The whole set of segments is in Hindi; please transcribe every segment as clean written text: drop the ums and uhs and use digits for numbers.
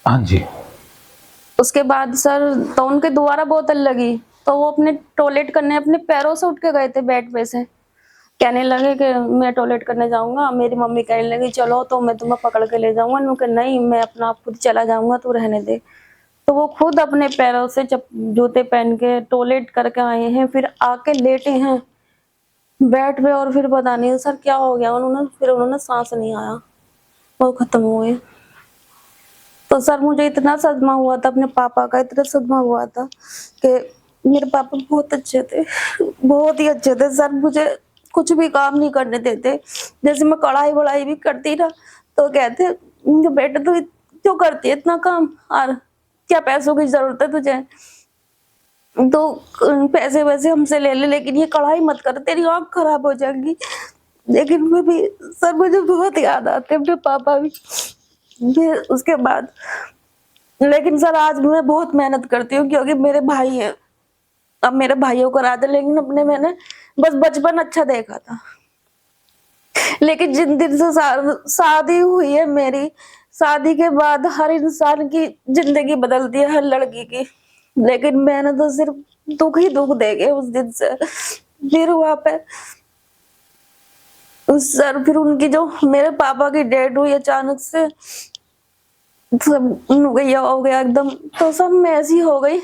हाँ जी। उसके बाद सर तो उनके दोबारा बोतल लगी, तो वो अपने टॉयलेट करने अपने पैरों से उठ के गए थे बेड पे से। कहने लगे कि मैं टॉयलेट करने जाऊँगा, मेरी मम्मी कहने लगी चलो तो मैं तुम्हें पकड़ के ले जाऊँगा, मैंने कहा नहीं मैं अपना आप खुद चला जाऊँगा, तू रहने दे। तो वो खुद अपने पैरों से जूते पहन के टॉयलेट करके आए हैं, फिर आके लेटे हैं बेड पे और फिर पता नहीं सर क्या हो गया उन्होंने साँस नहीं आया, वो खत्म हो गए। तो सर मुझे इतना सदमा हुआ था अपने पापा का, इतना सदमा हुआ था कि मेरे पापा बहुत अच्छे थे, बहुत ही अच्छे थे सर, मुझे कुछ भी काम नहीं करने देते। जैसे मैं कढ़ाई-वढ़ाई भी करती ना, तो कहते बेटा तू क्यों करती है इतना काम और क्या पैसों की ज़रूरत है तुझे? तो पैसे-वैसे हमसे ले ले लेकिन ये कढ़ाई मत कर, तेरी आँख खराब हो जाएगी। लेकिन फिर भी सर मुझे बहुत याद आते हैं अपने पापा भी। फिर उसके बाद लेकिन सर आज मैं बहुत मेहनत करती हूँ क्योंकि मेरे भाई हैं। अब मेरे भाइयों को रात है लेकिन अपने मैंने बस बचपन अच्छा देखा था। लेकिन जिन दिन से शादी हुई है मेरी, शादी के बाद हर इंसान की ज़िंदगी बदलती है, हर लड़की की। लेकिन मैंने तो सिर्फ दुःख ही दुःख देखे उस दिन से। फिर वहाँ पे सर फिर उनकी जो मेरे पापा की डेथ हुई अचानक से, सब भैया हो गया एकदम, तो सब मैं ऐसी हो गई,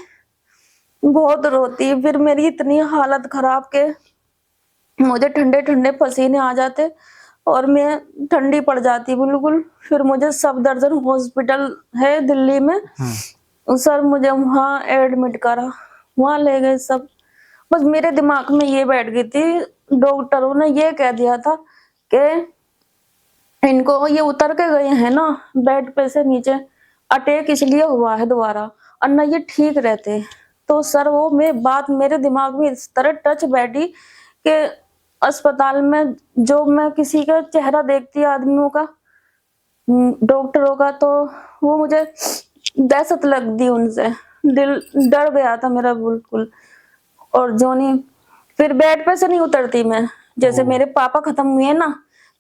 बहुत रोती। फिर मेरी इतनी हालत खराब के मुझे ठंडे-ठंडे पसीने आ जाते और मैं ठंडी पड़ जाती बिल्कुल। फिर मुझे सफदरजंग हॉस्पिटल है दिल्ली में, सर मुझे वहाँ एडमिट करा, वहाँ ले गए सब। बस मेरे दिमाग में ये बैठ गई थी, डॉक्टरों ने ये कह दिया था कि इनको ये उतर के गए हैं ना बेड पे से नीचे, अटैक इसलिए हुआ है दोबारा और ना ये ठीक रहते। तो सर वो मैं बात मेरे दिमाग में इस तरह टच बैठी कि अस्पताल में जो मैं किसी का चेहरा देखती आदमियों का, डॉक्टरों का, तो वो मुझे दहशत लगती उनसे, दिल डर गया था मेरा बिल्कुल। और जो नहीं फिर बेड पे से नहीं उतरती मैं, जैसे मेरे पापा खत्म हुए हैं ना,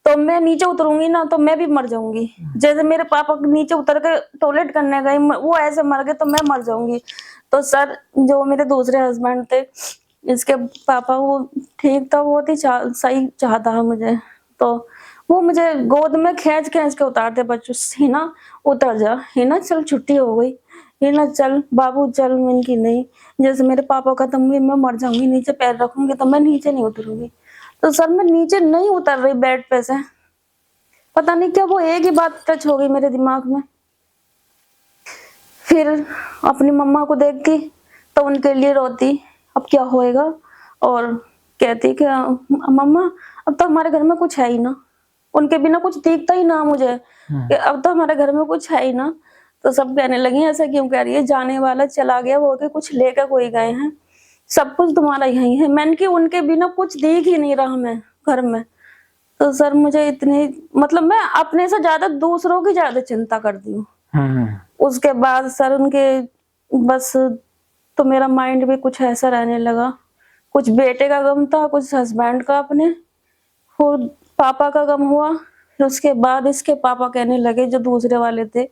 तो मैं नीचे उतरूंगी ना तो मैं भी मर जाऊंगी। जैसे मेरे पापा नीचे उतर के टॉयलेट करने गए, वो ऐसे मर गए तो मैं मर जाऊंगी। तो सर जो मेरे दूसरे हस्बैंड थे, इसके पापा, वो ठीक था, बहुत ही सही चाहता है मुझे। तो वो मुझे गोद में खींच खींच के उतारते, बच्चों हिना उतर जा, हिना चल छुट्टी हो गई, हिना चल बाबू चल। मैंने की नहीं, जैसे मेरे पापा खत्म हुए मैं मर जाऊंगी, नीचे पैर रखूंगी तो मैं नीचे नहीं उतरूंगी। तो सर मैं नीचे नहीं उतर रही बेड पे से, पता नहीं क्या वो एक ही बात टच हो गई मेरे दिमाग में। फिर अपनी मम्मा को देखती तो उनके लिए रोती, अब क्या होएगा, और कहती कि मम्मा अब तो हमारे घर में कुछ है ही ना, उनके बिना कुछ दिखता ही ना मुझे कि अब तो हमारे घर में कुछ है ही ना। तो सब कहने लगी ऐसा क्यों कह रही है, जाने वाला चला गया, वो के कुछ लेकर कोई गए हैं, सब कुछ तुम्हारा यही है। मैंने कि उनके बिना कुछ दिख ही नहीं रहा मैं घर में। तो सर मुझे इतनी, मतलब मैं अपने से ज्यादा दूसरों की ज्यादा चिंता करती हूँ। उसके बाद सर उनके बस, तो मेरा माइंड भी कुछ ऐसा रहने लगा, कुछ बेटे का गम था, कुछ हस्बैंड का अपने, और पापा का गम हुआ। फिर उसके बाद इसके पापा कहने लगे जो दूसरे वाले थे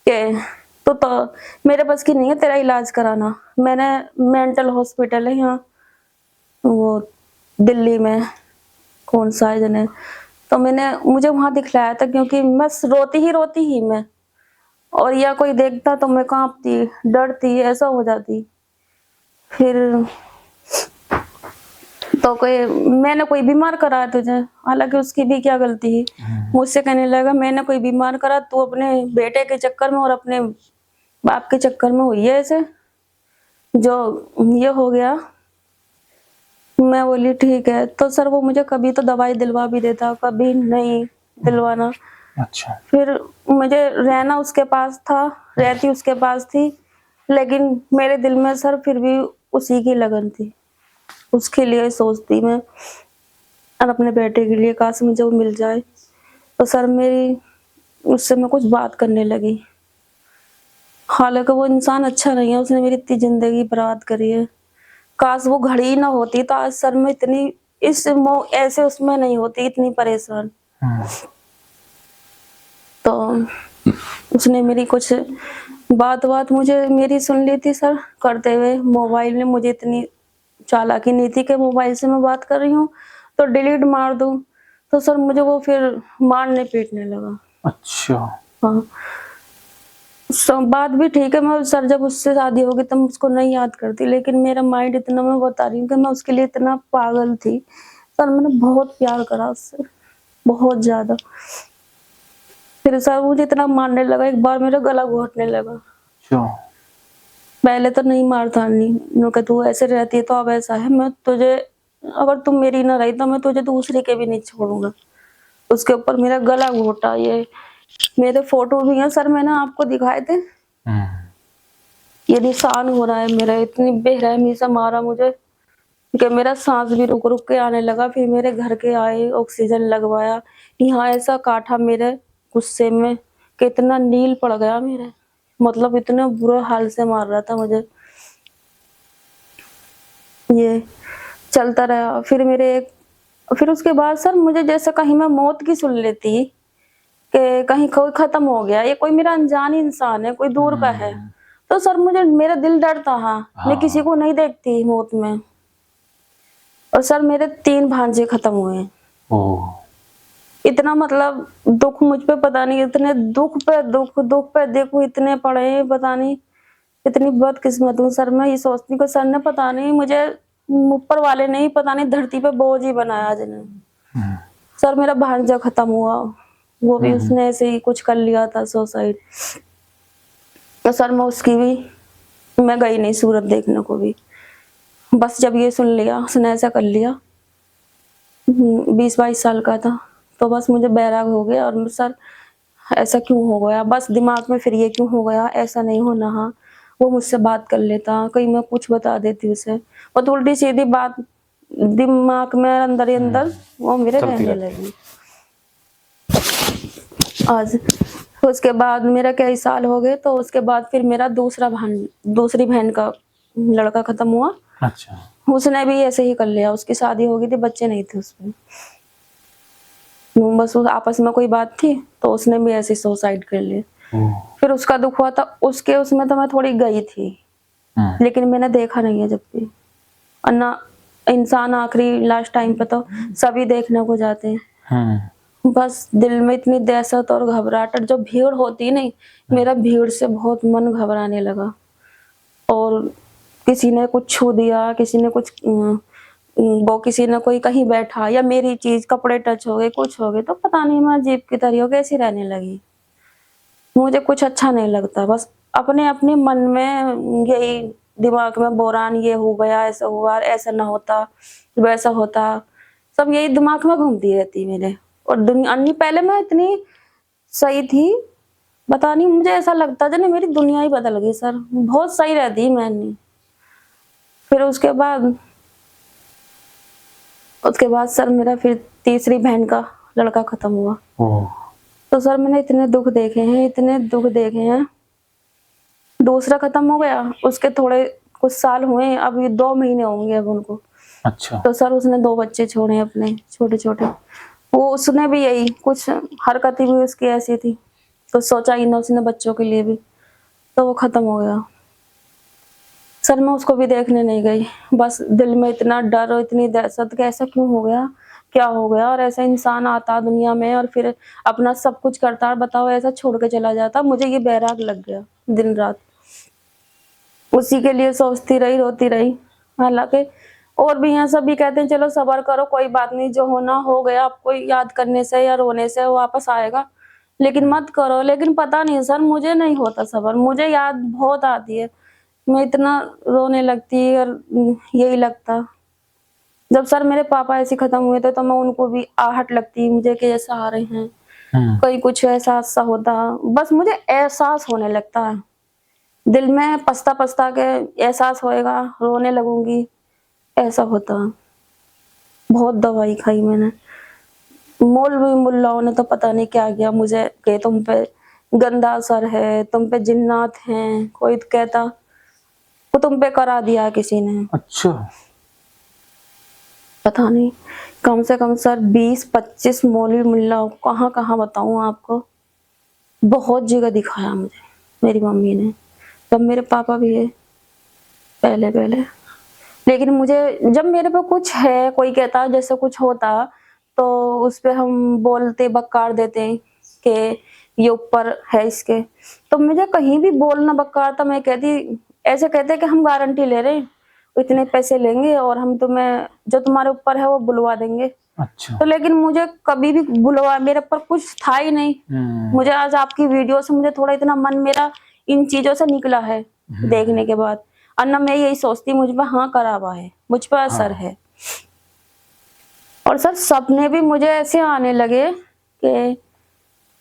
कि तो मेरे बस की नहीं है तेरा इलाज कराना। मैंने मेंटल हॉस्पिटल है यहाँ वो दिल्ली में, कौन सा है जने, तो मुझे वहां दिखलाया था क्योंकि मैं रोती ही मैं, और या कोई देखता तो मैं कांपती डरती ऐसा हो जाती। फिर तो मैंने कोई बीमार करा तुझे, हालांकि उसकी भी क्या गलती है। मुझसे कहने लगा मैंने कोई बीमार करा, तू अपने बेटे के चक्कर में और अपने बाप के चक्कर में हुई है ऐसे, जो ये हो गया। मैं बोली ठीक है। तो सर वो मुझे कभी तो दवाई दिलवा भी देता, कभी नहीं दिलवाना। अच्छा। फिर मुझे रहना उसके पास था, रहती उसके पास थी, लेकिन मेरे दिल में सर फिर भी उसी की लगन थी, उसके लिए सोचती मैं और अपने बेटे के लिए, काश मुझे वो मिल जाए। तो सर मेरी उससे मैं कुछ बात करने लगी, हालांकि वो इंसान अच्छा नहीं है, उसने मेरी इतनी जिंदगी बर्बाद करी है। काश वो घड़ी ना होती तो आज सर मैं इतनी ऐसे उसमें नहीं होती, इतनी परेशान। तो उसने मेरी कुछ बात मुझे मेरी सुन ली थी सर करते हुए। मोबाइल में मुझे इतनी चालाकी नहीं थी कि मोबाइल से मैं बात कर रही हूँ तो डिलीट मार दूँ। तो सर मुझे वो फिर मारने पीटने लगा। अच्छा। हाँ, बात भी ठीक है। मैं सर जब उससे शादी होगी तब उसको नहीं याद करती, लेकिन मेरा माइंड इतना, मैं बता रही हूँ कि मैं उसके लिए इतना पागल थी। सर मैंने बहुत प्यार करा उससे, बहुत ज्यादा। फिर सर मुझे इतना मारने लगा, एक बार मेरा गला घोटने लगा। अच्छा। पहले तो नहीं मारता, नहीं कि तू ऐसे रहती है तो अब ऐसा है, मैं तुझे, अगर तुम मेरी ना रही तो मैं तुझे दूसरे के भी नहीं छोड़ूंगा। उसके ऊपर मेरा गला घोटा। ये मेरे फोटो भी हैं सर, मैंने आपको दिखाए थे। ये निशान हो रहा है मेरा, इतनी बेरहमी से मारा मुझे कि मेरा सांस भी रुक रुक के आने लगा। फिर मेरे घर के आए, ऑक्सीजन लगवाया। यहाँ ऐसा काटा मेरे गुस्से में कि इतना नील पड़ गया मेरे, मतलब इतने बुरे हाल से मार रहा था मुझे। ये चलता रहा। फिर उसके बाद सर मुझे जैसे कहीं मैं मौत की सुन लेती कि कहीं कोई खत्म हो गया, ये कोई मेरा अनजान इंसान है, कोई दूर का है, तो सर मुझे, मेरा दिल डरता। हाँ, मैं किसी को नहीं देखती मौत में। और सर मेरे 3 भांजे खत्म हुए हैं। ओह। इतना मतलब दुख मुझ पे, पता नहीं, इतने दुख पे दुख, दुख पे दुख इतने पड़े हैं, पता नहीं। इतनी बदकिस्मत हूँ सर। मैं ये सोचती हूँ कि सर ने पता नहीं मुझे, ऊपर वाले ने ही पता नहीं धरती पे बोझ ही बनाया जिन्हें। सर मेरा भांजा खत्म हुआ, वो भी उसने ऐसे ही कुछ कर लिया था, सुसाइड। तो सर मैं गई नहीं सूरत देखने को भी। बस जब ये सुन लिया उसने ऐसा कर लिया, 20-22 साल का था, तो बस मुझे बैराग हो गया। और सर ऐसा क्यों हो गया, बस दिमाग में फिर ये क्यों हो गया, ऐसा नहीं होना। हाँ, वो मुझसे बात कर लेता, कहीं मैं कुछ बता देती उसे, और तो उल्टी सीधी बात दिमाग में अंदर ही अंदर वो मेरे चलती रहने रहती है। लगी। आज उसके बाद मेरा कई साल हो गए, तो उसके बाद फिर मेरा दूसरी बहन का लड़का खत्म हुआ। अच्छा। उसने भी ऐसे ही कर लिया, उसकी शादी हो गई थी, बच्चे नहीं थे उसमें। बस उस आपस में कोई बात थी तो उसने भी ऐसे सुसाइड कर लिया। ओह। फिर उसका दुख हुआ था, उसके उसमें तो मैं थोड़ी गई थी, लेकिन मैंने देखा नहीं है जब भी। और ना, इंसान आखिरी लास्ट टाइम पे तो सभी देखने को जाते हैं। बस दिल में इतनी दहशत और घबराहट, और जो भीड़ होती नहीं, मेरा भीड़ से बहुत मन घबराने लगा। और किसी ने कुछ छू दिया, किसी ने कुछ वो किसी ने कोई कहीं बैठा, या मेरी चीज कपड़े टच हो गए, कुछ हो गए, तो पता नहीं मैं अजीब की तरह कैसी रहने लगी। मुझे कुछ अच्छा नहीं लगता, बस अपने अपने मन में यही दिमाग में बोरान, ये हो गया, ऐसा हुआ, ऐसा ना होता, वैसा होता, सब यही दिमाग में घूमती रहती मेरे। और दुनिया अन्य, पहले मैं इतनी सही थी, पता नहीं, मुझे ऐसा लगता जैसे मेरी दुनिया ही बदल गई सर, बहुत सही रहती मैंने। फिर उसके बाद सर मेरा फिर तीसरी बहन का लड़का खत्म हुआ। तो सर मैंने इतने दुख देखे हैं, इतने दुख देखे हैं। दूसरा खत्म हो गया, उसके थोड़े कुछ साल हुए, अब ये 2 महीने होंगे अब उनको। अच्छा। तो सर उसने 2 बच्चे छोड़े अपने, छोटे छोटे। वो उसने भी यही कुछ हरकतें भी उसकी ऐसी थी, तो सोचा ही ना उसने बच्चों के लिए भी, तो वो खत्म हो गया। सर मैं उसको भी देखने नहीं गई, बस दिल में इतना डर और इतनी दहशत कि ऐसा क्यों हो गया, क्या हो गया। और ऐसा इंसान आता दुनिया में और फिर अपना सब कुछ करता, और बताओ ऐसा छोड़ के चला जाता। मुझे ये बैराग लग गया, दिन रात उसी के लिए सोचती रही, रोती रही। हालांकि और भी यहाँ सभी कहते हैं चलो सब्र करो, कोई बात नहीं, जो होना हो गया, आपको याद करने से या रोने से वो वापस आएगा, लेकिन मत करो। लेकिन पता नहीं सर, मुझे नहीं होता सब्र, मुझे याद बहुत आती है, मैं इतना रोने लगती। और यही लगता, जब सर मेरे पापा ऐसे खत्म हुए थे तो मैं उनको भी आहट लगती मुझे कि ऐसा आ रहे हैं, कोई कुछ ऐसा हादसा होता, बस मुझे एहसास होने लगता है दिल में, पछता पछता के एहसास होएगा, रोने लगूंगी, ऐसा होता। बहुत दवाई खाई मैंने, मौलवी मुल्लाओं ने तो पता नहीं क्या किया मुझे, कि तुम पे गंदा असर है, तुम पे जिन्नात हैं, कोई तो कहता वो तुम पे करा दिया किसी ने। अच्छा। पता नहीं, कम से कम सर 20-25 मौलवी मुल्ला, कहाँ कहाँ बताऊं आपको। बहुत जगह दिखाया मुझे मेरी मम्मी ने, तब मेरे पापा भी है पहले पहले। लेकिन मुझे जब मेरे पे कुछ है, कोई कहता जैसे कुछ होता, तो उस पे हम बोलते बक्कार देते हैं कि ये ऊपर है इसके। तो मुझे कहीं भी बोलना बक्कारता, मैं कहती, ऐसे कहते कि हम गारंटी ले रहे हैं, इतने पैसे लेंगे और हम तुम्हें जो तुम्हारे ऊपर है वो बुलवा देंगे। अच्छा। तो लेकिन मुझे कभी भी बुलवा, मेरे ऊपर कुछ था ही नहीं। मुझे आज आपकी वीडियो से मुझे थोड़ा इतना मन मेरा इन चीजों से निकला है देखने के बाद। और ना मैं यही सोचती मुझ पर हाँ करा हुआ है, मुझ पर असर हाँ। है। और सर सपने भी मुझे ऐसे आने लगे कि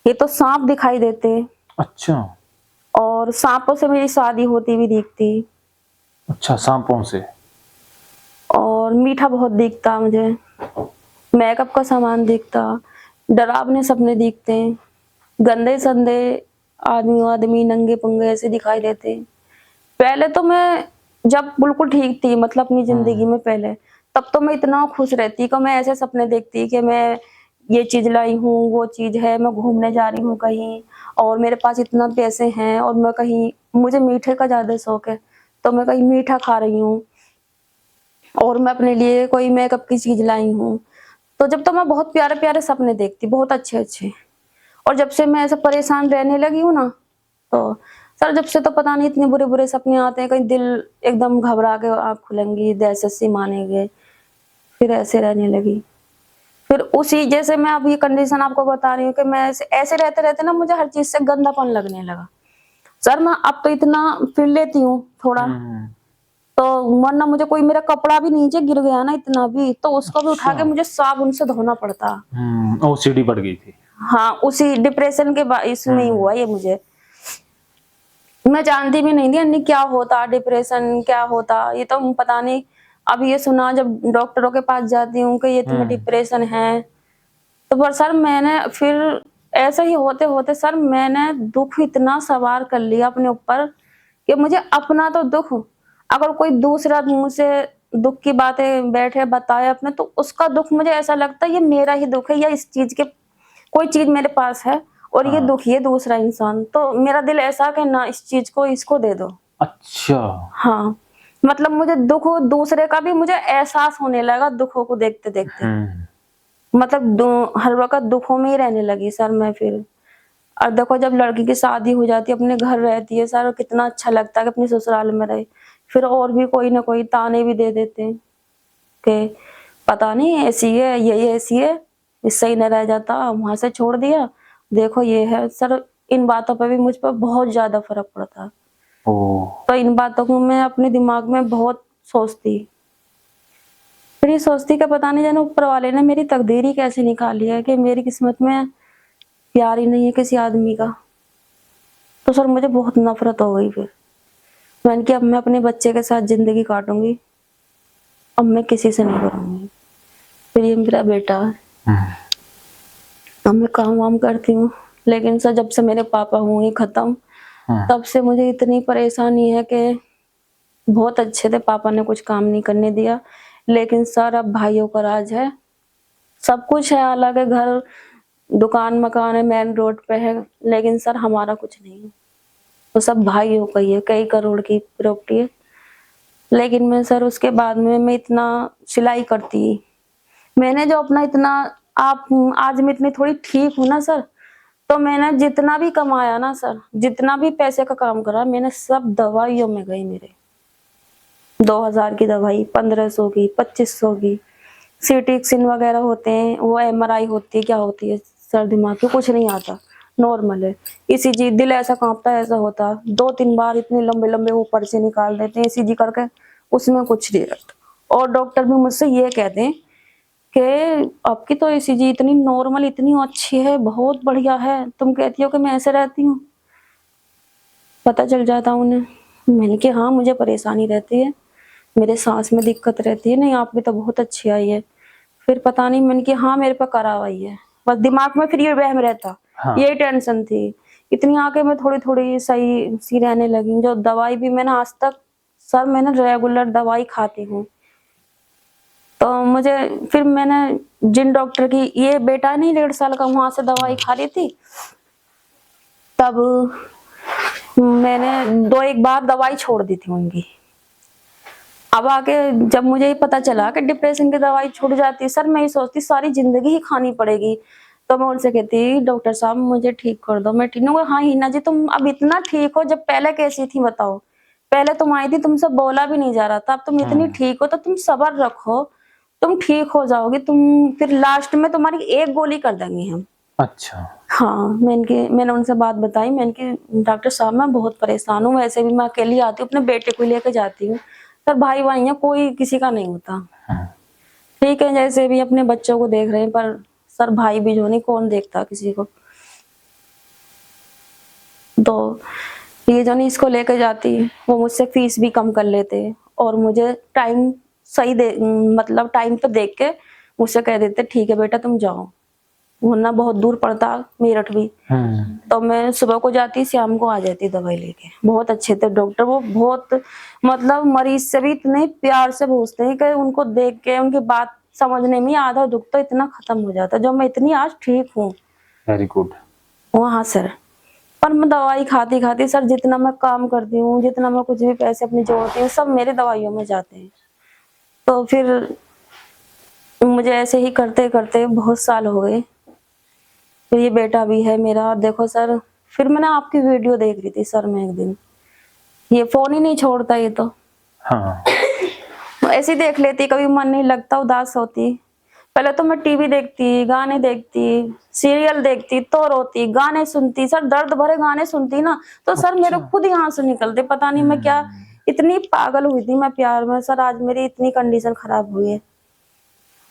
ये तो सांप दिखाई देते, अच्छा। और सांपों से मेरी शादी होती भी दिखती, अच्छा, सांपों से। और मीठा बहुत दिखता मुझे, मेकअप का सामान दिखता, डरावने सपने दिखते, गंदे संदे आदमी आदमी नंगे पंगे ऐसे दिखाई देते। पहले तो मैं जब बिल्कुल ठीक थी, मतलब अपनी जिंदगी में पहले, तब तो मैं इतना खुश रहती कि मैं ऐसे सपने देखती कि मैं ये चीज लाई हूँ, वो चीज है, मैं घूमने जा रही हूँ कहीं, और मेरे पास इतना पैसे हैं, और मैं कहीं, मुझे मीठे का ज्यादा शौक है, तो मैं कहीं मीठा खा रही हूँ, और मैं अपने लिए कोई मेकअप की चीज लाई हूँ। तो जब तो मैं बहुत प्यारे प्यारे सपने देखती, बहुत अच्छे अच्छे। और जब से मैं ऐसे परेशान रहने लगी हूँ ना, तो सर जब से तो पता नहीं इतने बुरे बुरे सपने आते हैं, कहीं दिल एकदम घबरा के आँख खुलेंगी, दहशत सी मानेंगे, फिर ऐसे रहने लगी। फिर उसी जैसे मैं अब ये कंडीशन आपको बता रही हूँ कि मैं ऐसे रहते रहते ना मुझे हर चीज से गंदापन लगने लगा। सर मैं अब तो इतना फिर लेती हूँ थोड़ा, तो वरना मुझे कोई मेरा कपड़ा भी नीचे गिर गया ना इतना भी, तो उसको भी उठा अच्छा। के मुझे साबुन से धोना पड़ता। ओसीडी बढ़ गई थी। हाँ, उसी डिप्रेशन के इसमें ही हुआ ये मुझे। मैं जानती भी नहीं थी अन्नी क्या होता, डिप्रेशन क्या होता, ये तो पता नहीं। अब ये सुना जब डॉक्टरों के पास जाती हूँ कि ये तुम्हें डिप्रेशन है, तो पर सर मैंने फिर ऐसा ही होते होते सर मैंने दुख इतना सवार कर लिया अपने ऊपर कि मुझे अपना तो दुख, अगर कोई दूसरा मुझसे दुख की बातें बैठे बताए अपने, तो उसका दुख मुझे ऐसा लगता है ये मेरा ही दुख है, या इस चीज के कोई चीज मेरे पास है और ये हाँ। दुखी है दूसरा इंसान, तो मेरा दिल ऐसा कि ना इस चीज को इसको दे दो। अच्छा। हाँ, मतलब मुझे दुख दूसरे का भी मुझे एहसास होने लगा दुखों को देखते देखते। मतलब हर वक्त दुखों में ही रहने लगी सर मैं फिर। और देखो जब लड़की की शादी हो जाती है, अपने घर रहती है सर, कितना अच्छा लगता है कि अपने ससुराल में रहे। फिर और भी कोई ना कोई ताने भी दे देते हैं कि पता नहीं ऐसी है, यही ऐसी है, इससे ही न रह जाता, वहां से छोड़ दिया, देखो ये है सर। इन बातों पर भी मुझ पर बहुत ज्यादा फर्क पड़ता। तो इन बातों को मैं अपने दिमाग में बहुत सोचती, फिर ये सोचती कि पता नहीं जाने ऊपर वाले ने मेरी तकदीर ही कैसे निकाली है कि मेरी किस्मत में प्यार ही नहीं है किसी आदमी का। तो सर मुझे बहुत नफरत हो गई फिर। मैंने कि अब मैं अपने बच्चे के साथ जिंदगी काटूंगी, अब मैं किसी से नहीं करूंगी। फिर ये मेरा बेटा है, अब मैं काम वाम करती हूँ, लेकिन सर जब से मेरे पापा हुए खत्म, तब से मुझे इतनी परेशानी है कि बहुत अच्छे थे, पापा ने कुछ काम नहीं करने दिया, लेकिन सर अब भाइयों का राज है, सब कुछ है, अलग है, घर दुकान मकान है, मेन रोड पे है, लेकिन सर हमारा कुछ नहीं है, तो सब भाइयों का ही है, कई करोड़ की प्रॉपर्टी है। लेकिन मैं सर उसके बाद में मैं इतना सिलाई करती, मैंने जो अपना इतना, आप आज मैं इतनी थोड़ी ठीक हूँ ना सर, तो मैंने जितना भी कमाया ना सर, जितना भी पैसे का काम करा, मैंने सब दवाइयों में गई मेरे। 2000 की दवाई, 1500 की, 2500 की, सीटी स्कैन वगैरह होते हैं, वो एमआरआई होती है, क्या होती है सर दिमाग की कुछ नहीं आता, नॉर्मल है। ईसीजी, दिल ऐसा कांपता है, ऐसा होता, 2-3 बार इतने लंबे लंबे वो पर्चे निकाल देते हैं ईसीजी करके, उसमें कुछ नहीं रहता। और डॉक्टर भी मुझसे ये कहते हैं कि आपकी तो ईसीजी इतनी नॉर्मल, इतनी अच्छी है, बहुत बढ़िया है, तुम कहती हो कि मैं ऐसे रहती हूँ। पता चल जाता उन्हें। मैंने कि हाँ मुझे परेशानी रहती है, मेरे सांस में दिक्कत रहती है, नहीं आपकी तो बहुत अच्छी आई है। फिर पता नहीं, मैंने कि हाँ मेरे पे करा हुआ ही है, बस दिमाग में फिर ये वहम रहता, यही टेंशन थी। इतनी आके मैं थोड़ी थोड़ी सही सी रहने लगी, जो दवाई भी मैंने आज तक सर मैंने रेगुलर दवाई खाती हूँ। तो मुझे फिर मैंने जिन डॉक्टर की, ये बेटा नहीं 1.5 साल का, वहां से दवाई खा रही थी, तब मैंने दो एक बार दवाई छोड़ दी थी उनकी। अब आके जब मुझे ये पता चला कि डिप्रेशन की दवाई छूट जाती है, सर मैं ये सोचती सारी जिंदगी ही खानी पड़ेगी। तो मैं उनसे कहती डॉक्टर साहब मुझे ठीक कर दो, मैं ठीक नहीं। हाँ हिना जी तुम अब इतना ठीक हो, जब पहले कैसी थी बताओ? पहले तुम आई थी तुमसे बोला भी नहीं जा रहा था, अब तुम इतनी ठीक हो तो तुम सब्र रखो, तुम ठीक हो जाओगी। तुम फिर लास्ट में तुम्हारी एक गोली कर देंगे हम। अच्छा। हाँ मैंने उनसे बात बताई। मैंने कि डॉक्टर साहब मैं बहुत परेशान हूँ, वैसे भी मैं अकेली आती हूँ, अपने बेटे को लेकर जाती हूँ, सर भाई भाई है कोई किसी का नहीं होता। ठीक है जैसे भी अपने बच्चों को देख रहे हैं, पर सर भाई भी जो नहीं कौन देखता किसी को। तो ये जो नहीं इसको लेकर जाती, वो मुझसे फीस भी कम कर लेते और मुझे टाइम सही दे, मतलब टाइम पे देख के मुझसे कह देते ठीक है बेटा तुम जाओ, वरना बहुत दूर पड़ता मेरठ भी। तो मैं सुबह को जाती शाम को आ जाती दवाई लेके। बहुत अच्छे थे डॉक्टर, वो बहुत मतलब मरीज से भी इतने प्यार से पूछते हैं कि उनको देख के उनकी बात समझने में आधा दुख तो इतना खत्म हो जाता, जो मैं इतनी आज ठीक हूँ। Very good. वहाँ सर पर मैं दवाई खाती खाती सर जितना मैं काम करती हूँ, जितना मैं कुछ भी पैसे अपने जोड़ती हूँ, सब मेरे दवाइयों में जाते हैं। तो फिर मुझे ऐसे ही करते करते बहुत साल हो गए। तो ये बेटा भी है मेरा, देखो सर। फिर मैंने आपकी वीडियो देख रही थी सर, मैं एक दिन, ये फोन ही नहीं छोड़ता ये तो। हाँ। ऐसे ही देख लेती, कभी मन नहीं लगता उदास होती। पहले तो मैं टीवी देखती, गाने देखती, सीरियल देखती तो रोती, गाने सुनती सर, दर्द भरे गाने सुनती ना तो सर मेरे खुद ही आंसू निकलते। पता नहीं मैं क्या इतनी पागल हुई थी मैं प्यार में सर, आज मेरी इतनी कंडीशन खराब हुई है।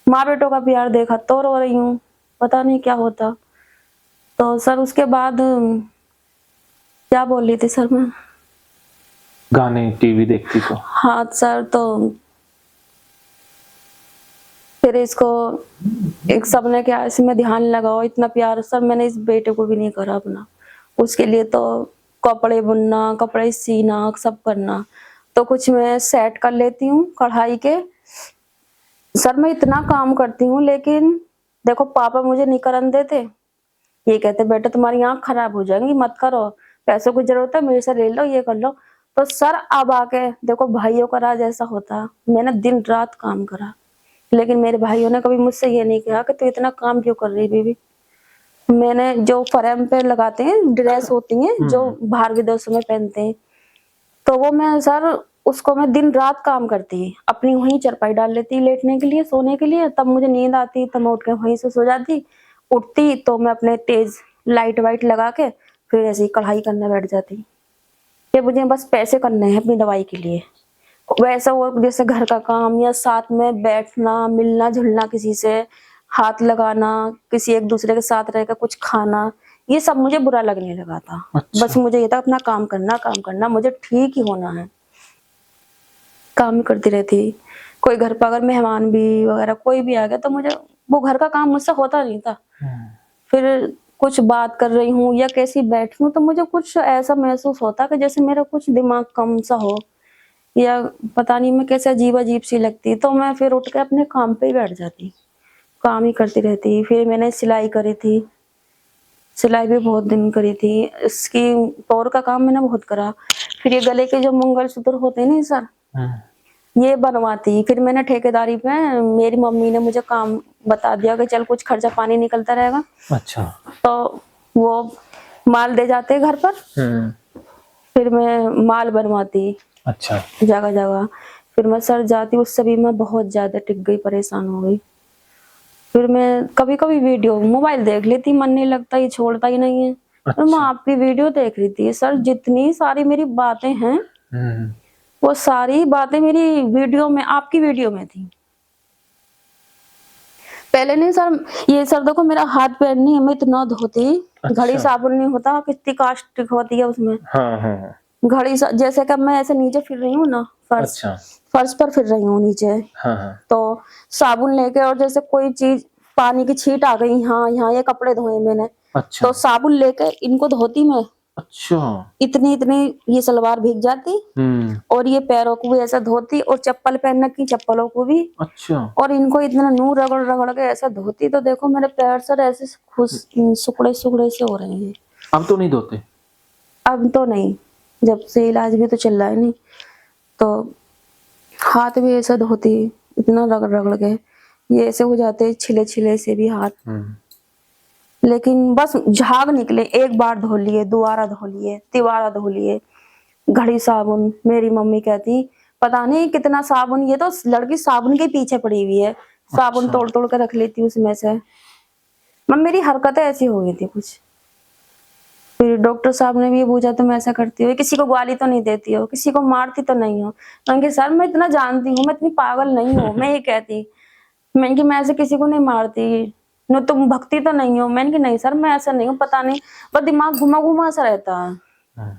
माँ बेटों का प्यार देखा तो रो रही हूँ, पता नहीं क्या होता। तो सर उसके बाद क्या बोल रही थी सर मैं? गाने टीवी देखती तो? हाँ सर, तो फिर इसको एक सबने क्या इसमें ध्यान लगाओ, इतना प्यार सर मैंने इस बेटे को भी नहीं करा अपना। उसके लिए तो कपड़े बुनना, कपड़े सीना, सब करना। तो कुछ मैं सेट कर लेती हूँ कढ़ाई के। सर मैं इतना काम करती हूँ, लेकिन देखो पापा मुझे नहीं करने देते। ये कहते बेटा तुम्हारी आंख खराब हो जाएंगी, मत करो, पैसों की जरूरत है मेरे से ले लो, ये कर लो। तो सर अब आके देखो भाइयों का राज ऐसा होता, मैंने दिन रात काम करा, लेकिन मेरे भाइयों ने कभी मुझसे ये नहीं कहा कि तू इतना काम क्यों कर रही बीबी। मैंने जो फ्रेम पे लगाते हैं ड्रेस होती हैं जो बाहर विदेशों में पहनते हैं, तो वो मैं सर उसको मैं दिन रात काम करती, अपनी वहीं चरपाई डाल लेती लेटने के लिए, सोने के लिए। तब मुझे नींद आती, तब मैं उठ के वहीं से सो जाती। उठती तो मैं अपने तेज लाइट वाइट लगा के फिर ऐसे ही कढ़ाई करने बैठ जाती कि मुझे बस पैसे करने हैं अपनी दवाई के लिए। वैसा वो जैसे घर का काम या साथ में बैठना, मिलना जुलना, किसी से हाथ लगाना, किसी एक दूसरे के साथ रहकर कुछ खाना, ये सब मुझे बुरा लगने लगा था। अच्छा। बस मुझे ये था अपना काम करना, मुझे ठीक ही होना है। काम ही करती रहती। कोई घर पर अगर मेहमान भी वगैरह कोई भी आ गया तो मुझे वो घर का काम मुझसे होता नहीं था। फिर कुछ बात कर रही हूँ या कैसी बैठी हूँ तो मुझे कुछ ऐसा महसूस होता कि जैसे मेरा कुछ दिमाग कम सा हो, या पता नहीं मैं कैसे अजीब अजीब सी लगती। तो मैं फिर उठ के अपने काम पे ही बैठ जाती, काम ही करती रहती। फिर मैंने सिलाई करी थी, सिलाई भी बहुत दिन करी थी। इसकी तौर का काम मैंने बहुत करा। फिर ये गले के जो मंगलसूत्र होते हैं ना सर, ये बनवाती। फिर मैंने ठेकेदारी पे, मेरी मम्मी ने मुझे काम बता दिया कि चल कुछ खर्चा पानी निकलता रहेगा। अच्छा। तो वो माल दे जाते घर पर, फिर मैं माल बनवाती। अच्छा। जगह जगह फिर मैं सर जाती, उससे भी मैं बहुत ज्यादा टिक गई, परेशान हो गई। फिर मैं कभी कभी वीडियो मोबाइल देख लेती, मन नहीं लगता, ये छोड़ता ही नहीं है। तो मैं आपकी वीडियो देख रही थी सर, जितनी सारी मेरी बातें हैं वो सारी बातें मेरी वीडियो में, आपकी वीडियो में थी। पहले नहीं सर, ये सर देखो मेरा हाथ पैर नहीं है, मैं इतना धोती। घड़ी साबुन नहीं होता, कितनी कास्टिक होती है उसमें। घड़ी जैसे कि मैं ऐसे नीचे फिर रही हूँ ना, फर्श फर्श पर फिर रही हूँ नीचे, तो साबुन लेके, और जैसे कोई चीज पानी की छींट आ गई, हाँ यहाँ ये कपड़े धोए मैंने, तो साबुन लेके इनको धोती मैं। अच्छा। इतनी इतनी ये सलवार भीग जाती, और ये पैरों को भी ऐसा धोती, और चप्पल पहनने की चप्पलों को भी। अच्छा। और इनको इतना नूर रगड़ रगड़ के ऐसा धोती, तो देखो मेरे पैर सर ऐसे सुकड़े सुकड़े से हो रहे हैं। अब तो नहीं धोते? अब तो नहीं, जब से इलाज भी तो चल रहा है नहीं, तो हाथ भी ऐसा होती, इतना रगड़ रगड़ के ये ऐसे हो जाते, छिले छिले से भी हाथ। लेकिन बस झाग निकले, एक बार धो लिए, दोबारा धो लिए, तिबारा धो लिए, घड़ी साबुन। मेरी मम्मी कहती पता नहीं कितना साबुन, ये तो लड़की साबुन के पीछे पड़ी हुई है, साबुन तोड़ तोड़ के रख लेती उसमें से। मम्मी मेरी हरकतें ऐसी हो गई थी कुछ। फिर डॉक्टर साहब ने भी पूछा तुम ऐसा करती हो, किसी को गाली तो नहीं देती हो, किसी को मारती तो नहीं हो? मैंने कहा सर मैं इतना जानती हूँ, मैं इतनी पागल नहीं हूँ। मैं ये कहती, मैंने कहा मैं ऐसे किसी को नहीं मारती, न तुम भक्ति तो नहीं हो? मैंने कहा नहीं सर मैं ऐसा नहीं हूँ, पता नहीं बस दिमाग घुमा घुमा सा रहता है।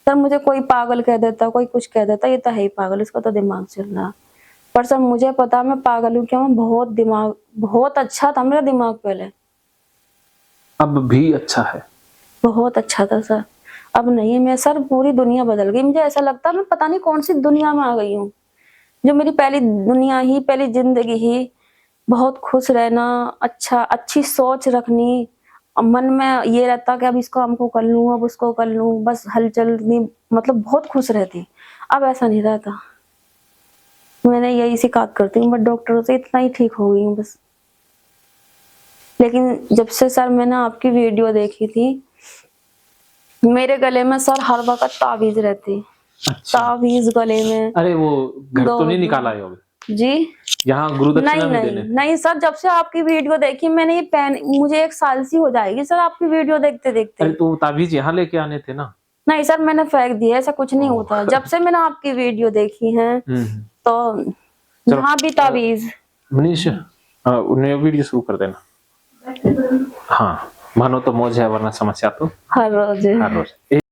सर मुझे कोई पागल कह देता, कोई कुछ कह देता, ये तो है ही पागल, इसका तो दिमाग चल रहा। पर सर मुझे पता मैं पागल हूँ क्यों, बहुत दिमाग, बहुत अच्छा था मेरा दिमाग पहले। अब भी अच्छा है? बहुत अच्छा था सर, अब नहीं है। मैं सर पूरी दुनिया बदल गई, मुझे ऐसा लगता है मैं पता नहीं कौन सी दुनिया में आ गई हूँ। जो मेरी पहली दुनिया ही, पहली जिंदगी ही, बहुत खुश रहना, अच्छा अच्छी सोच रखनी, अब मन में ये रहता कि अब इसको हमको कर लूं, अब उसको कर लूं, बस हलचल नहीं, मतलब बहुत खुश रहती। अब ऐसा नहीं रहता। मैंने यही शिकायत करती हूँ, बट डॉक्टरों से इतना ही ठीक हो गई हूँ बस। लेकिन जब से सर मैंने आपकी वीडियो देखी थी, मेरे गले में सर हर वक्त ताबीज रहती। अच्छा। ताबीज गले में। अरे वो घर तो नहीं निकाला है होगा जी? यहाँ गुरु दक्षिणा नहीं में नहीं देने? नहीं सर, जब से आपकी वीडियो देखी मैंने, ये पेन मुझे 1 साल सी हो जाएगी सर आपकी वीडियो देखते देखते। अरे तो ताबीज यहाँ लेके आने थे ना? नहीं सर मैंने फेंक दिया, ऐसा कुछ नहीं होता। जब से मैंने आपकी वीडियो देखी है तो यहाँ भी ताबीज। मनीष उन्हें वीडियो शुरू कर देना। हाँ, मानो तो मौज है वरना समस्या तो हर रोज। हर रोज।